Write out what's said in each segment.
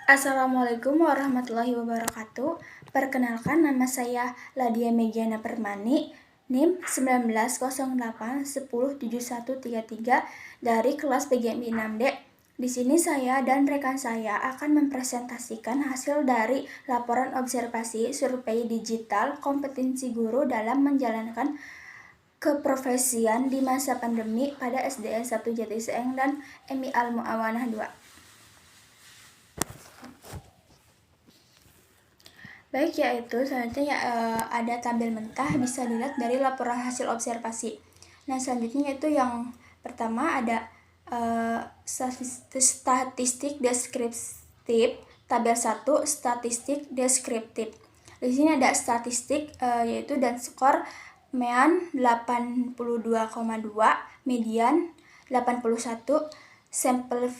Assalamualaikum warahmatullahi wabarakatuh. Perkenalkan, nama saya Ladia Megiana Permani, NIM 1908107133 dari kelas PGMI 6D. Di sini saya dan rekan saya akan mempresentasikan hasil dari laporan observasi survei digital kompetensi guru dalam menjalankan keprofesian di masa pandemi pada SDN 1 Jatiseeng dan MI Al Muawanah 2. Baik, yaitu selanjutnya ada tabel mentah, bisa dilihat dari laporan hasil observasi. Nah, selanjutnya itu yang pertama ada statistik deskriptif, tabel 1 statistik deskriptif. Di sini ada statistik yaitu dan skor mean 82,2, median 81, sampel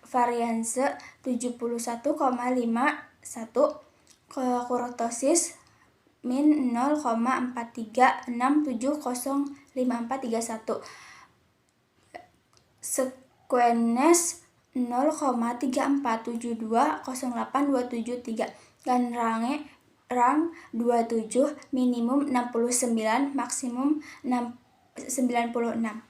variance 71,51, kurtosis min 0,436705,431, sequence 0,347208,273, dan rang 27, minimum 69, maksimum 96.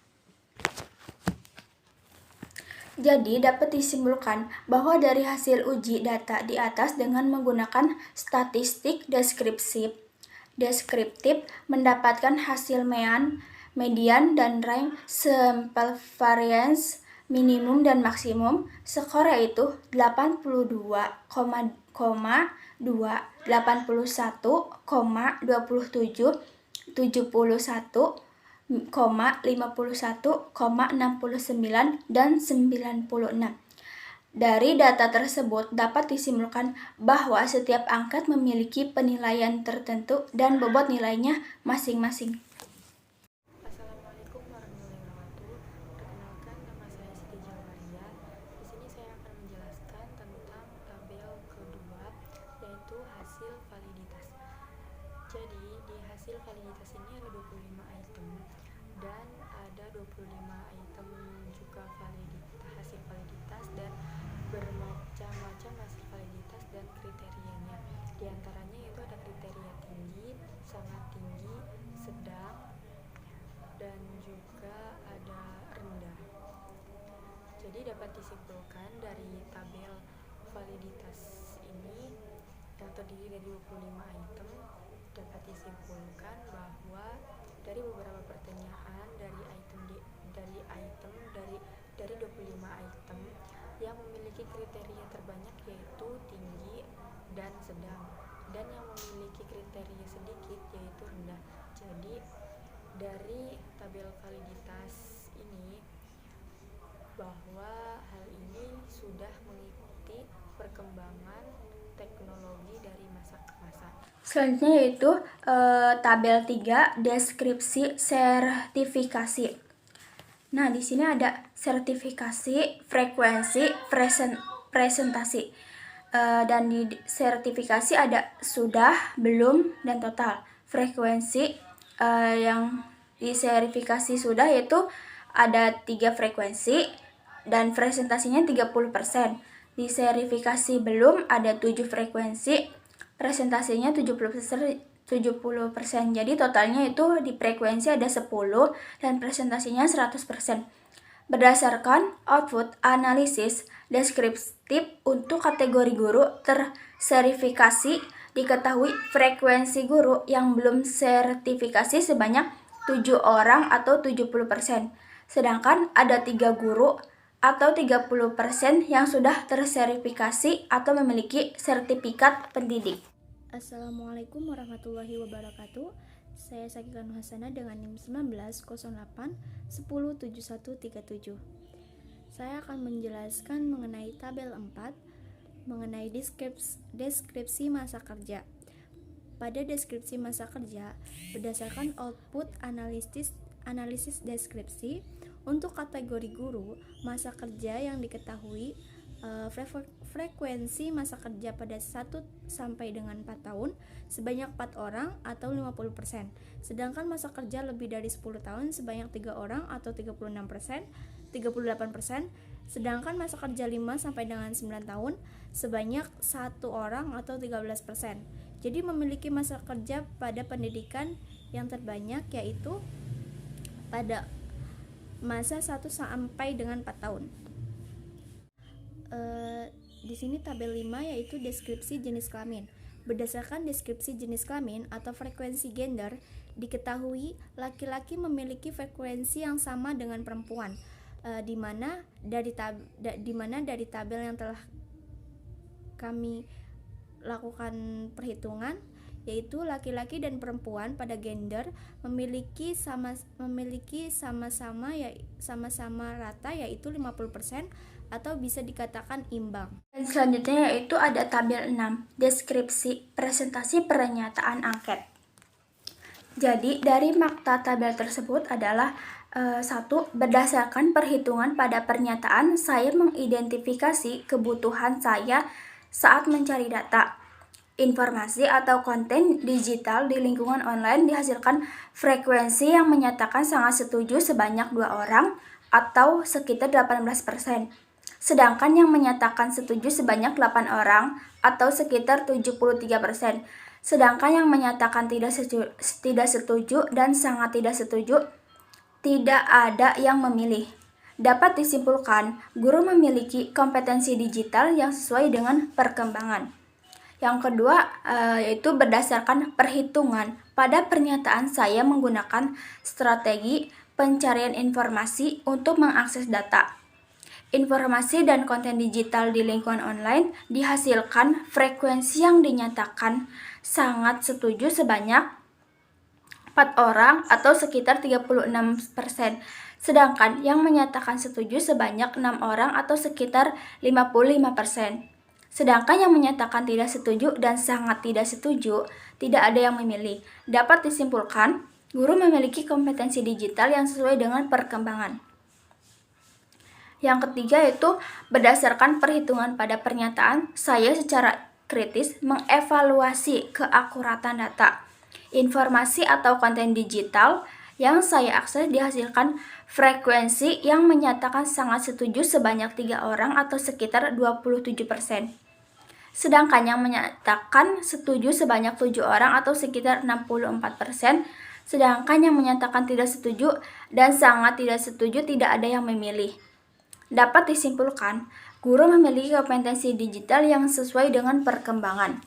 Jadi, dapat disimpulkan bahwa dari hasil uji data di atas dengan menggunakan statistik deskriptif mendapatkan hasil mean, median, dan range sampel variance minimum dan maksimum. Skor yaitu 82,2, 81,27, 71, 51,69, dan 96. Dari data tersebut dapat disimpulkan bahwa setiap angkat memiliki penilaian tertentu dan bobot nilainya masing-masing. Assalamualaikum warahmatullahi wabarakatuh. Perkenalkan, nama saya Siti Jawaria. Di sini saya akan menjelaskan tentang tabel kedua, yaitu hasil validitas. Jadi, di hasil validitas ini ada 25 item dan ada 25 item juga hasil validitas dan bermacam-macam hasil validitas dan kriterianya. Di antaranya itu ada kriteria tinggi, sangat tinggi, sedang, dan juga ada rendah. Jadi dapat disimpulkan dari tabel validitas ini yang terdiri dari 25 item, dapat disimpulkan bahwa dari beberapa pertanyaan dari 25 item yang memiliki kriteria terbanyak yaitu tinggi dan sedang, dan yang memiliki kriteria sedikit yaitu rendah. Jadi dari tabel validitas ini bahwa hal ini sudah mengikuti perkembangan teknologi dari masa ke masa. Selanjutnya yaitu tabel 3 deskripsi sertifikasi. Nah, di sini ada sertifikasi, frekuensi, presentasi. Dan di sertifikasi ada sudah, belum, dan total. Frekuensi yang di sertifikasi sudah yaitu ada 3 frekuensi dan presentasinya 30%. Di sertifikasi belum ada 7 frekuensi, presentasinya 70%. Jadi totalnya itu di frekuensi ada 10 dan presentasinya 100%. Berdasarkan output analisis deskriptif untuk kategori guru tersertifikasi, diketahui frekuensi guru yang belum sertifikasi sebanyak 7 orang atau 70%. Sedangkan ada 3 guru atau 30% yang sudah tersertifikasi atau memiliki sertifikat pendidik. Assalamualaikum warahmatullahi wabarakatuh. Saya Sakika Nuhasana dengan NIM 1908107137. Saya akan menjelaskan mengenai tabel 4 mengenai deskripsi masa kerja. Pada deskripsi masa kerja, berdasarkan output analisis deskripsi untuk kategori guru, masa kerja yang diketahui frekuensi masa kerja pada 1 sampai dengan 4 tahun sebanyak 4 orang atau 50%. Sedangkan masa kerja lebih dari 10 tahun sebanyak 3 orang atau 36%, 38%. Sedangkan masa kerja 5 sampai dengan 9 tahun sebanyak 1 orang atau 13%. Jadi memiliki masa kerja pada pendidikan yang terbanyak yaitu pada masa 1 sampai dengan 4 tahun. Di sini tabel 5 yaitu deskripsi jenis kelamin. Berdasarkan deskripsi jenis kelamin atau frekuensi gender, diketahui laki-laki memiliki frekuensi yang sama dengan perempuan, di mana dari tabel yang telah kami lakukan perhitungan, yaitu laki-laki dan perempuan pada gender memiliki sama-sama rata yaitu 50% atau bisa dikatakan imbang. Dan selanjutnya yaitu ada tabel 6, deskripsi presentasi pernyataan angket. Jadi dari makta tabel tersebut adalah 1. Berdasarkan perhitungan pada pernyataan, saya mengidentifikasi kebutuhan saya saat mencari data. Informasi atau konten digital di lingkungan online dihasilkan frekuensi yang menyatakan sangat setuju sebanyak 2 orang atau sekitar 18%. Sedangkan yang menyatakan setuju sebanyak 8 orang atau sekitar 73%. Sedangkan yang menyatakan tidak setuju dan sangat tidak setuju, tidak ada yang memilih. Dapat disimpulkan, guru memiliki kompetensi digital yang sesuai dengan perkembangan. Yang kedua, yaitu berdasarkan perhitungan. Pada pernyataan saya menggunakan strategi pencarian informasi untuk mengakses data. Informasi dan konten digital di lingkungan online dihasilkan frekuensi yang dinyatakan sangat setuju sebanyak 4 orang atau sekitar 36%. Sedangkan yang menyatakan setuju sebanyak 6 orang atau sekitar 55%. Sedangkan yang menyatakan tidak setuju dan sangat tidak setuju, tidak ada yang memilih. Dapat disimpulkan, guru memiliki kompetensi digital yang sesuai dengan perkembangan. Yang ketiga yaitu berdasarkan perhitungan pada pernyataan, saya secara kritis mengevaluasi keakuratan data. Informasi atau konten digital yang saya akses dihasilkan frekuensi yang menyatakan sangat setuju sebanyak 3 orang atau sekitar 27%. Sedangkan yang menyatakan setuju sebanyak 7 orang atau sekitar 64%. Sedangkan yang menyatakan tidak setuju dan sangat tidak setuju tidak ada yang memilih. Dapat disimpulkan, guru memiliki kompetensi digital yang sesuai dengan perkembangan.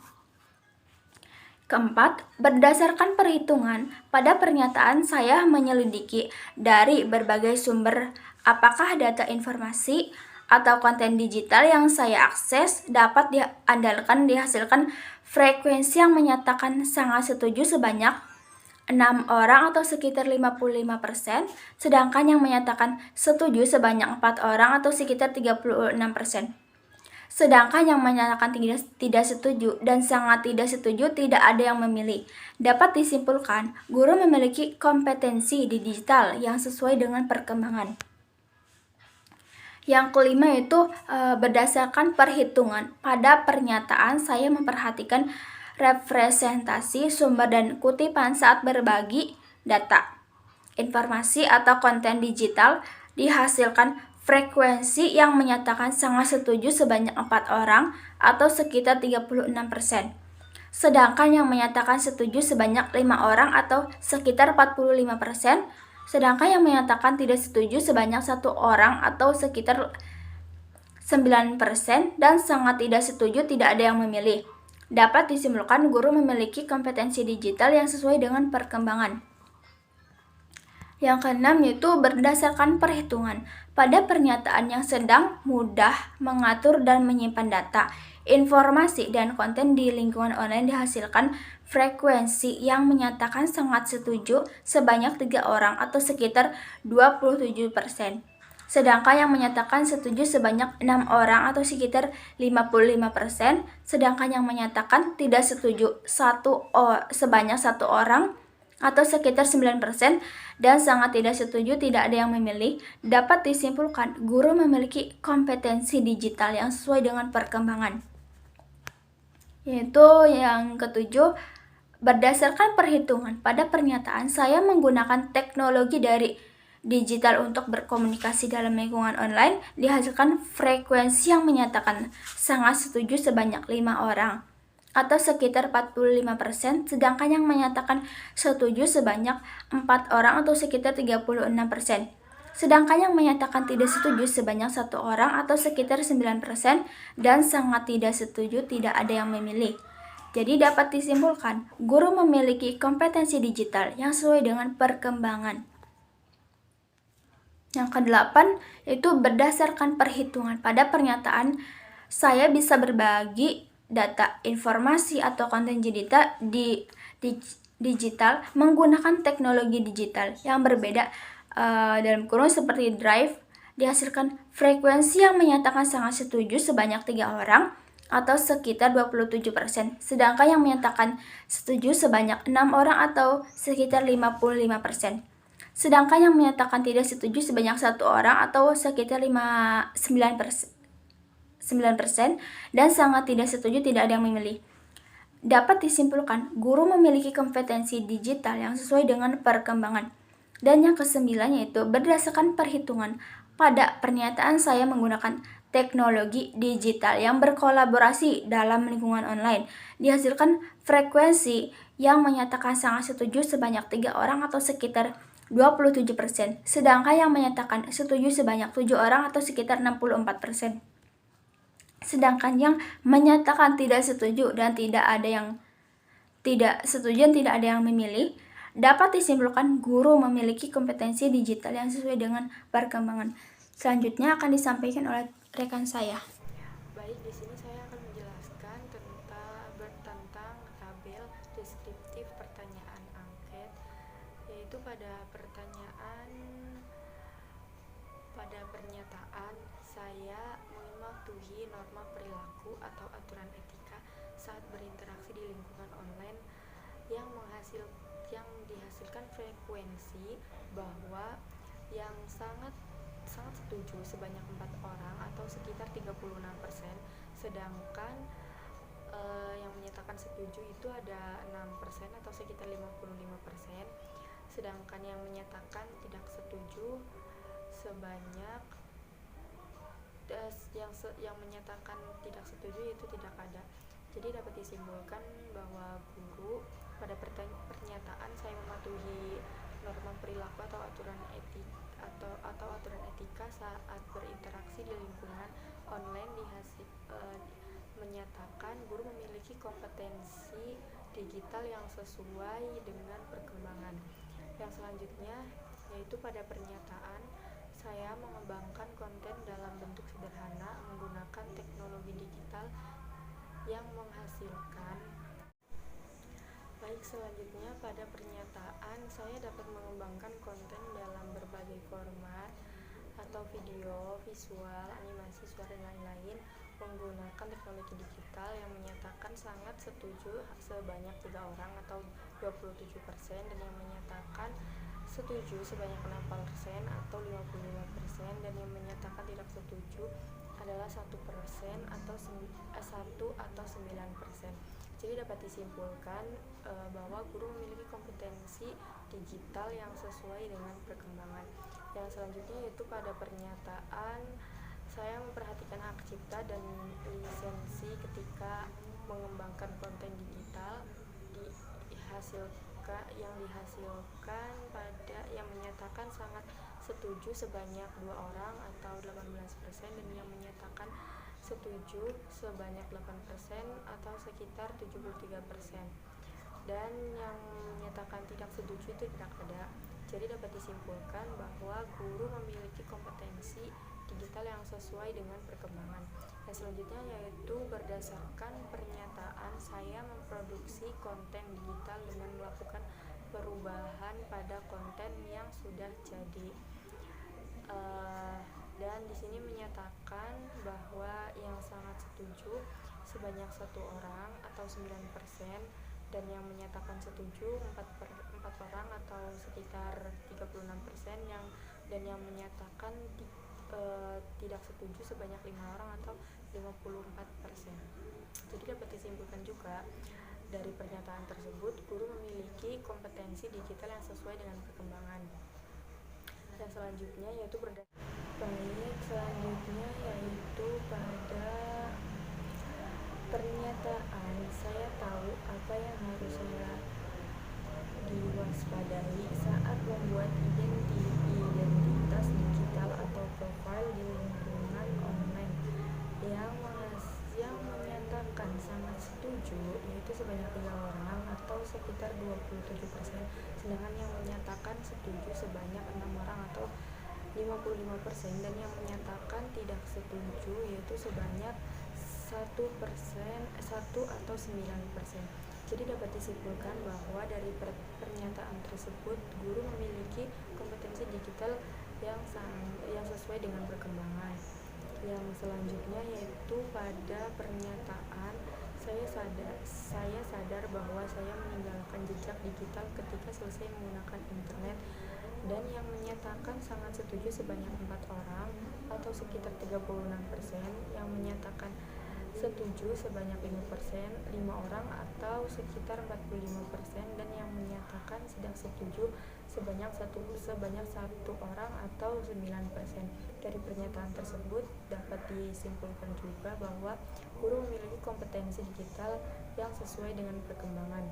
Keempat, berdasarkan perhitungan, pada pernyataan saya menyelidiki dari berbagai sumber apakah data informasi atau konten digital yang saya akses dapat dihasilkan frekuensi yang menyatakan sangat setuju sebanyak 6 orang atau sekitar 55%, sedangkan yang menyatakan setuju sebanyak 4 orang atau sekitar 36%. Sedangkan yang menyatakan tidak setuju dan sangat tidak setuju tidak ada yang memilih. Dapat disimpulkan, guru memiliki kompetensi digital yang sesuai dengan perkembangan. Yang kelima itu berdasarkan perhitungan. Pada pernyataan saya memperhatikan representasi sumber dan kutipan saat berbagi data. Informasi atau konten digital dihasilkan frekuensi yang menyatakan sangat setuju sebanyak 4 orang atau sekitar 36%. Sedangkan yang menyatakan setuju sebanyak 5 orang atau sekitar 45%. Sedangkan yang menyatakan tidak setuju sebanyak 1 orang atau sekitar 9% dan sangat tidak setuju tidak ada yang memilih. Dapat disimpulkan, guru memiliki kompetensi digital yang sesuai dengan perkembangan. Yang keenam yaitu berdasarkan perhitungan. Pada pernyataan yang sedang mudah mengatur dan menyimpan data, informasi dan konten di lingkungan online dihasilkan frekuensi yang menyatakan sangat setuju sebanyak 3 orang atau sekitar 27%. Sedangkan yang menyatakan setuju sebanyak 6 orang atau sekitar 55%, sedangkan yang menyatakan tidak setuju sebanyak 1 orang atau sekitar 9%, dan sangat tidak setuju tidak ada yang memilih. Dapat disimpulkan, guru memiliki kompetensi digital yang sesuai dengan perkembangan. Yaitu yang ketujuh, berdasarkan perhitungan pada pernyataan saya menggunakan teknologi dari digital untuk berkomunikasi dalam lingkungan online, dihasilkan frekuensi yang menyatakan sangat setuju sebanyak 5 orang atau sekitar 45%, sedangkan yang menyatakan setuju sebanyak 4 orang atau sekitar 36%. Sedangkan yang menyatakan tidak setuju sebanyak 1 orang atau sekitar 9%, dan sangat tidak setuju tidak ada yang memilih. Jadi dapat disimpulkan, guru memiliki kompetensi digital yang sesuai dengan perkembangan. Yang ke-8 itu berdasarkan perhitungan. Pada pernyataan, saya bisa berbagi data, informasi, atau konten digital menggunakan teknologi digital yang berbeda, dalam kurung seperti Drive, dihasilkan frekuensi yang menyatakan sangat setuju sebanyak 3 orang atau sekitar 27%, sedangkan yang menyatakan setuju sebanyak 6 orang atau sekitar 55%. Sedangkan yang menyatakan tidak setuju sebanyak 1 orang atau sekitar 9%, dan sangat tidak setuju tidak ada yang memilih. Dapat disimpulkan, guru memiliki kompetensi digital yang sesuai dengan perkembangan. Dan yang ke-9 yaitu berdasarkan perhitungan. Pada pernyataan saya menggunakan teknologi digital yang berkolaborasi dalam lingkungan online, dihasilkan frekuensi yang menyatakan sangat setuju sebanyak 3 orang atau sekitar 27%, sedangkan yang menyatakan setuju sebanyak 7 orang atau sekitar 64%. Sedangkan yang menyatakan tidak setuju dan tidak ada yang memilih, dapat disimpulkan guru memiliki kompetensi digital yang sesuai dengan perkembangan. Selanjutnya akan disampaikan oleh rekan saya. Baik, di sini saya akan menjelaskan tentang tabel deskriptif pertanyaan angket, yaitu pada pernyataan saya mematuhi norma perilaku atau aturan etika saat berinteraksi di lingkungan online yang dihasilkan frekuensi bahwa yang sangat setuju sebanyak 4 orang atau sekitar 36%, sedangkan yang menyatakan setuju itu ada 6% atau sekitar 55%, sedangkan yang menyatakan tidak setuju sebanyak yang menyatakan tidak setuju itu tidak ada. Jadi dapat disimpulkan bahwa guru pada pernyataan saya mematuhi norma perilaku atau aturan etika saat berinteraksi di lingkungan online menyatakan guru memiliki kompetensi digital yang sesuai dengan perkembangan. Yang selanjutnya yaitu pada pernyataan saya mengembangkan konten dalam bentuk sederhana menggunakan teknologi digital yang menghasilkan. Baik, selanjutnya pada pernyataan saya dapat mengembangkan konten dalam berbagai format atau video, visual, animasi, suara, dan lain-lain menggunakan teknologi digital yang menyatakan sangat setuju sebanyak 3 orang atau 27%, dan yang menyatakan setuju sebanyak 6% atau 55%, dan yang menyatakan tidak setuju adalah 1% atau 9%. Jadi dapat disimpulkan bahwa guru memiliki kompetensi digital yang sesuai dengan perkembangan. Yang selanjutnya yaitu pada pernyataan saya memperhatikan hak cipta dan lisensi ketika mengembangkan konten digital yang dihasilkan pada yang menyatakan sangat setuju sebanyak 2 orang atau 18%, dan yang menyatakan setuju sebanyak 8% atau sekitar 73%, dan yang menyatakan tidak setuju itu tidak ada. Jadi dapat disimpulkan bahwa guru memiliki kompetensi digital yang sesuai dengan perkembangan. Dan selanjutnya yaitu berdasarkan pernyataan saya memproduksi konten digital dengan melakukan perubahan pada konten yang sudah jadi. Dan di sini menyatakan bahwa yang sangat setuju sebanyak 1 orang atau 9%, dan yang menyatakan setuju 4 orang atau sekitar 36%, dan yang menyatakan tidak setuju sebanyak 5 orang atau 54%. Jadi dapat disimpulkan juga dari pernyataan tersebut guru memiliki kompetensi digital yang sesuai dengan perkembangan. Yang selanjutnya yaitu pada pernyataan saya tahu apa yang harus saya diwaspadai saat membuat identitas digital atau profil di lingkungan online. Yang menyatakan sangat setuju yaitu sebanyak 3 orang atau sekitar 27%, sedangkan yang menyatakan setuju sebanyak 6 orang atau 55%, dan yang menyatakan tidak setuju yaitu sebanyak 1% atau 9%. Jadi dapat disimpulkan bahwa dari pernyataan tersebut guru memiliki kompetensi digital yang sesuai dengan perkembangan. Yang selanjutnya yaitu pada pernyataan saya sadar bahwa saya meninggalkan jejak digital ketika selesai menggunakan internet, dan yang menyatakan sangat setuju sebanyak 4 orang atau sekitar 36%, yang menyatakan setuju sebanyak 5 orang atau sekitar 45%, dan yang menyatakan tidak setuju sebanyak satu orang atau 9%. Dari pernyataan tersebut dapat disimpulkan juga bahwa guru memiliki kompetensi digital yang sesuai dengan perkembangan.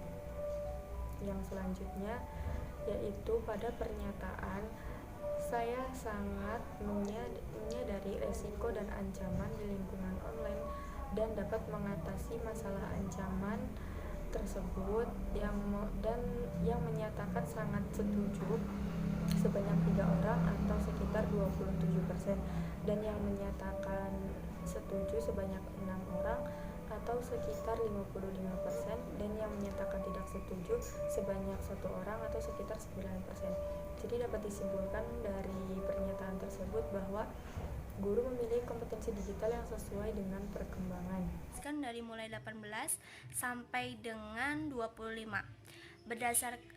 Yang selanjutnya yaitu pada pernyataan saya sangat menyadari resiko dan ancaman di lingkungan online dan dapat mengatasi masalah ancaman tersebut, yang menyatakan sangat setuju sebanyak 3 orang atau sekitar 27%, dan yang menyatakan setuju sebanyak 6 orang atau sekitar 55%, dan yang menyatakan tidak setuju sebanyak 1 orang atau sekitar 9%. Jadi dapat disimpulkan dari pernyataan tersebut bahwa guru memiliki kompetensi digital yang sesuai dengan perkembangan. Dari mulai 18 sampai dengan 25.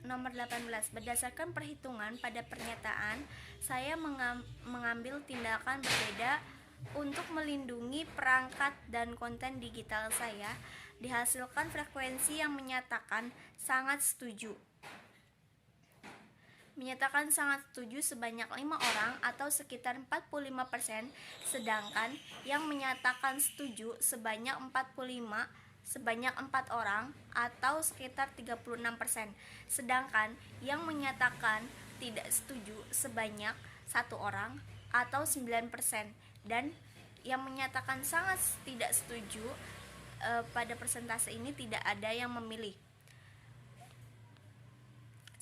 Nomor 18. Berdasarkan perhitungan pada pernyataan, saya mengambil tindakan berbeda untuk melindungi perangkat dan konten digital saya. Dihasilkan frekuensi yang menyatakan sangat setuju sebanyak 5 orang atau sekitar 45%, sedangkan yang menyatakan setuju sebanyak 4 orang atau sekitar 36%, sedangkan yang menyatakan tidak setuju sebanyak 1 orang atau 9%, dan yang menyatakan sangat tidak setuju pada persentase ini tidak ada yang memilih.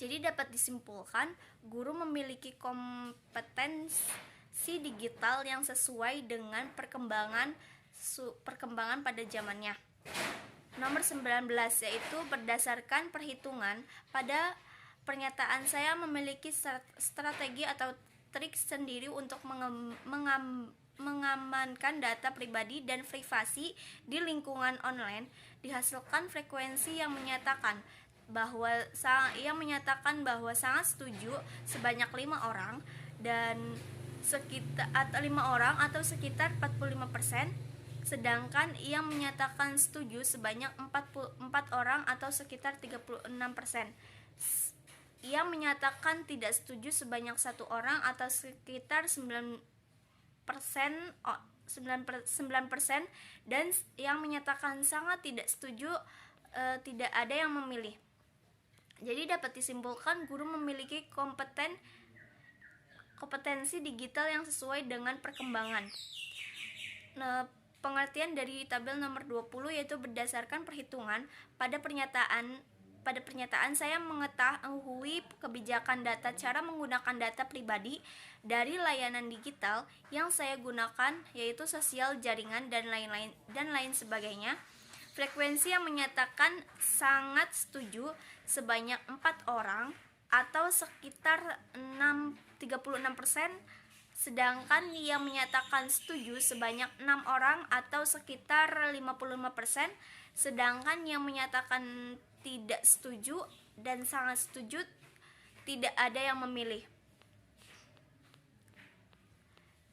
Jadi dapat disimpulkan guru memiliki kompetensi digital yang sesuai dengan perkembangan pada zamannya. Nomor 19 yaitu berdasarkan perhitungan pada pernyataan saya memiliki strategi atau trik sendiri untuk mengamankan data pribadi dan privasi di lingkungan online. Dihasilkan frekuensi yang menyatakan bahwa sangat setuju sebanyak 5 orang dan sekitar 5 orang atau sekitar 45%, sedangkan yang menyatakan setuju sebanyak 4 orang atau sekitar 36%. Yang menyatakan tidak setuju sebanyak 1 orang atau sekitar 9%, dan yang menyatakan sangat tidak setuju tidak ada yang memilih. Jadi dapat disimpulkan guru memiliki kompetensi digital yang sesuai dengan perkembangan. Nah, pengertian dari tabel nomor 20 yaitu berdasarkan perhitungan pada pernyataan saya mengetahui kebijakan data cara menggunakan data pribadi dari layanan digital yang saya gunakan yaitu sosial, jaringan, dan lain sebagainya. Frekuensi yang menyatakan sangat setuju sebanyak 4 orang atau sekitar 36%, sedangkan yang menyatakan setuju sebanyak 6 orang atau sekitar 55%, sedangkan yang menyatakan tidak setuju dan sangat setuju tidak ada yang memilih.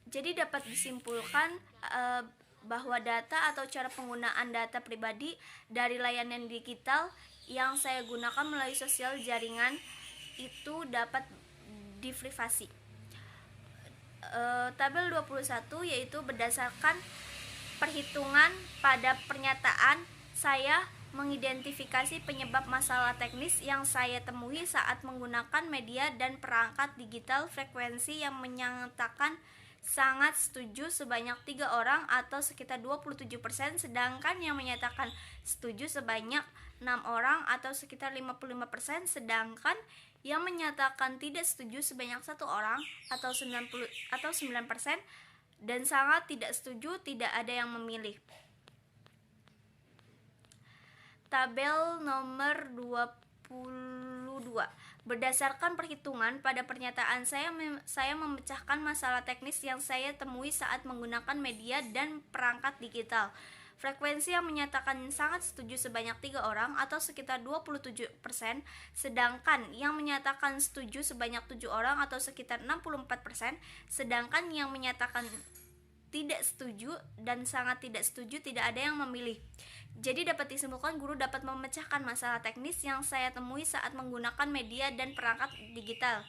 Jadi dapat disimpulkan bahwa data atau cara penggunaan data pribadi dari layanan digital yang saya gunakan melalui sosial jaringan itu dapat diprivasi. tabel 21 yaitu berdasarkan perhitungan pada pernyataan saya mengidentifikasi penyebab masalah teknis yang saya temui saat menggunakan media dan perangkat digital frekuensi yang menyatakan sangat setuju sebanyak 3 orang atau sekitar 27%, sedangkan yang menyatakan setuju sebanyak 6 orang atau sekitar 55%, sedangkan yang menyatakan tidak setuju sebanyak 1 orang atau 9%, dan sangat tidak setuju tidak ada yang memilih. Tabel nomor 22. Berdasarkan perhitungan pada pernyataan saya memecahkan masalah teknis yang saya temui saat menggunakan media dan perangkat digital. Frekuensi yang menyatakan sangat setuju sebanyak 3 orang atau sekitar 27%, sedangkan yang menyatakan setuju sebanyak 7 orang atau sekitar 64%, sedangkan yang menyatakan tidak setuju dan sangat tidak setuju tidak ada yang memilih. Jadi dapat disimpulkan guru dapat memecahkan masalah teknis yang saya temui saat menggunakan media dan perangkat digital.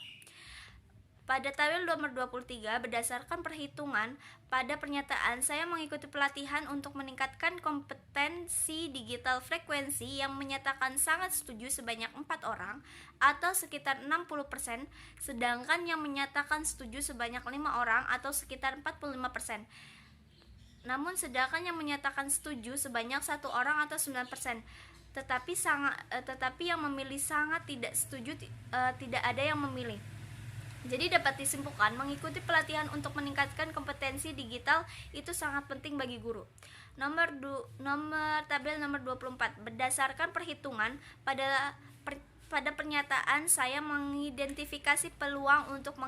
Pada tabel nomor 23, berdasarkan perhitungan pada pernyataan saya mengikuti pelatihan untuk meningkatkan kompetensi digital frekuensi yang menyatakan sangat setuju sebanyak 4 orang atau sekitar 60%, sedangkan yang menyatakan setuju sebanyak 5 orang atau sekitar 45%. Namun sedangkan yang menyatakan setuju sebanyak 1 orang atau 9%. Tetapi yang memilih sangat tidak setuju tidak ada yang memilih. Jadi dapat disimpulkan mengikuti pelatihan untuk meningkatkan kompetensi digital itu sangat penting bagi guru. Tabel nomor 24. Berdasarkan perhitungan pada pernyataan saya mengidentifikasi peluang untuk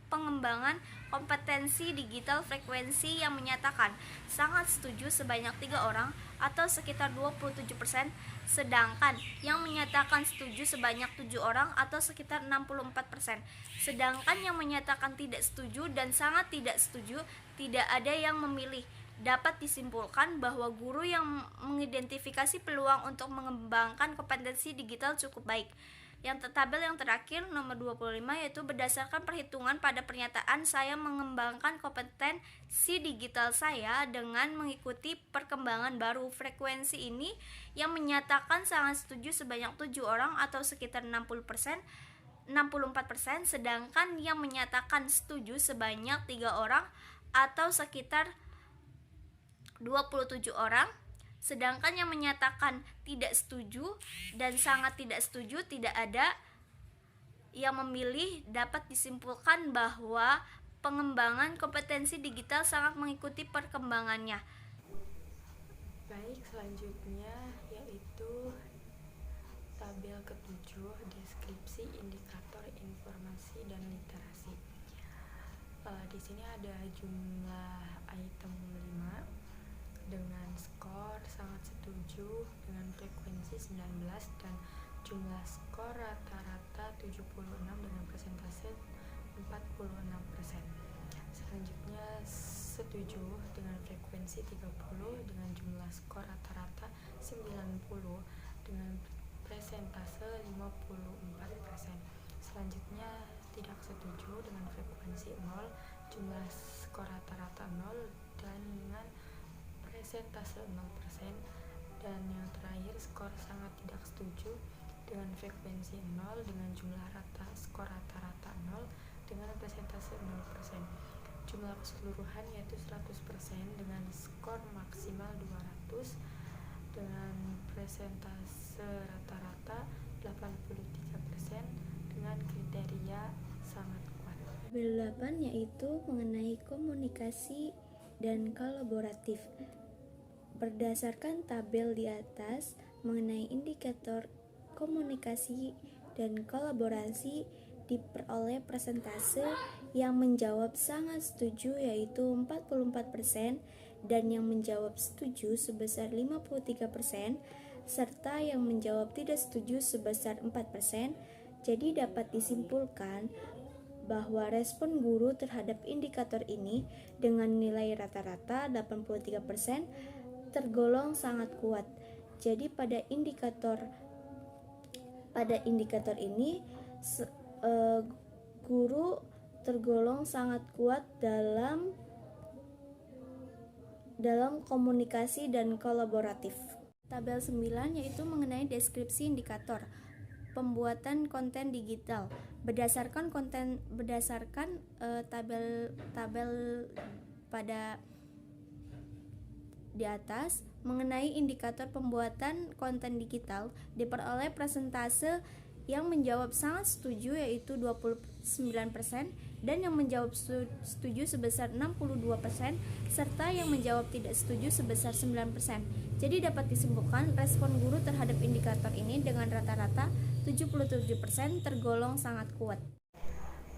pengembangan kompetensi digital frekuensi yang menyatakan sangat setuju sebanyak 3 orang atau sekitar 27%, sedangkan yang menyatakan setuju sebanyak 7 orang atau sekitar 64%, sedangkan yang menyatakan tidak setuju dan sangat tidak setuju tidak ada yang memilih. Dapat disimpulkan bahwa guru yang mengidentifikasi peluang untuk mengembangkan kompetensi digital cukup baik. Yang tabel yang terakhir nomor 25 yaitu berdasarkan perhitungan pada pernyataan saya mengembangkan kompetensi digital saya dengan mengikuti perkembangan baru. Frekuensi ini yang menyatakan sangat setuju sebanyak 7 orang atau sekitar 64%, sedangkan yang menyatakan setuju sebanyak 3 orang atau sekitar 27 orang, sedangkan yang menyatakan tidak setuju dan sangat tidak setuju tidak ada yang memilih. Dapat disimpulkan bahwa pengembangan kompetensi digital sangat mengikuti perkembangannya. Baik, selanjutnya yaitu tabel ke-7, deskripsi indikator informasi dan literasi. Di sini ada jumlah item 5 dengan skor sangat setuju dengan frekuensi 19 dan jumlah skor rata-rata 76 dengan persentase 46%. Selanjutnya setuju dengan frekuensi 30 dengan jumlah skor rata-rata 90 dengan persentase 54%. Selanjutnya tidak setuju dengan frekuensi 0, jumlah skor rata-rata 0 dan dengan persentase 0%, dan yang terakhir skor sangat tidak setuju dengan frekuensi 0 dengan jumlah skor rata-rata 0 dengan persentase 0%. Jumlah keseluruhan yaitu 100% dengan skor maksimal 200 dengan persentase rata-rata 83% dengan kriteria sangat kuat. Tabel 8 yaitu mengenai komunikasi dan kolaboratif. Berdasarkan tabel di atas mengenai indikator komunikasi dan kolaborasi diperoleh persentase yang menjawab sangat setuju yaitu 44% dan yang menjawab setuju sebesar 53%, serta yang menjawab tidak setuju sebesar 4%. Jadi dapat disimpulkan bahwa respon guru terhadap indikator ini dengan nilai rata-rata 83% tergolong sangat kuat. Jadi pada indikator ini guru tergolong sangat kuat dalam komunikasi dan kolaboratif. Tabel 9 yaitu mengenai deskripsi indikator pembuatan konten digital. Berdasarkan tabel pada di atas mengenai indikator pembuatan konten digital diperoleh persentase yang menjawab sangat setuju yaitu 29% dan yang menjawab setuju sebesar 62% serta yang menjawab tidak setuju sebesar 9%. Jadi dapat disimpulkan respon guru terhadap indikator ini dengan rata-rata 77% tergolong sangat kuat.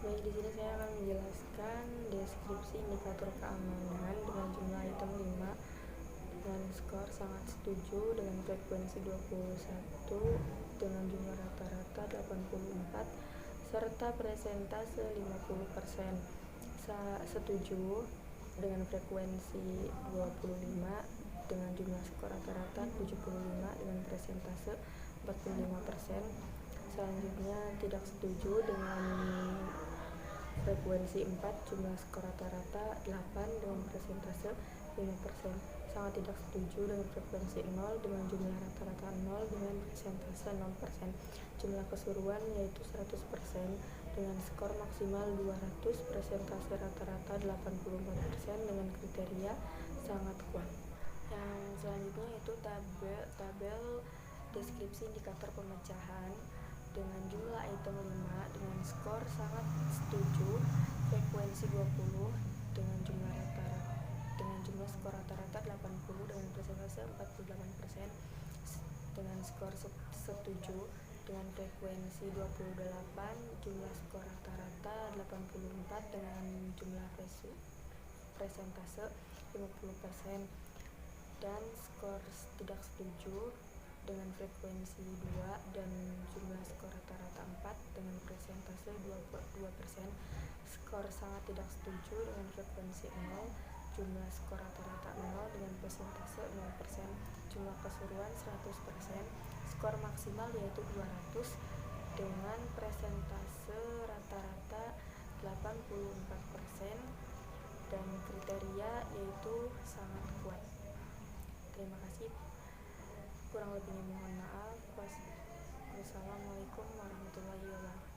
Baik, di sini saya akan menjelaskan deskripsi indikator keamanan dengan jumlah item 5 dengan skor sangat setuju dengan frekuensi 21 dengan jumlah rata-rata 84 serta persentase 50%. Setuju dengan frekuensi 25 dengan jumlah skor rata-rata 75 dengan persentase 45%. Selanjutnya tidak setuju dengan frekuensi 4 jumlah skor rata-rata 8 dengan persentase 5%. Sangat tidak setuju dengan frekuensi 0 dengan jumlah rata-rata 0 dengan persentase 0%. Jumlah keseruan yaitu 100% dengan skor maksimal 200, persentase rata-rata 84% dengan kriteria sangat kuat. Yang selanjutnya yaitu tabel deskripsi indikator pemecahan dengan jumlah item 5 dengan skor sangat setuju, frekuensi 20 dengan jumlah skor rata-rata 80 dengan persentase 48% dengan skor setuju dengan frekuensi 28, jumlah skor rata-rata 84 dengan jumlah presentase 50% dan skor tidak setuju dengan frekuensi 2 dan jumlah skor rata-rata 4 dengan presentase 2%. Skor sangat tidak setuju dengan frekuensi 0, jumlah skor rata-rata 0 dengan persentase 0%, jumlah keseruan 100%, skor maksimal yaitu 200 dengan presentase rata-rata 84% dan kriteria yaitu sangat kuat. Terima kasih. Kurang lebihnya mohon maaf. Wassalamualaikum warahmatullahi wabarakatuh.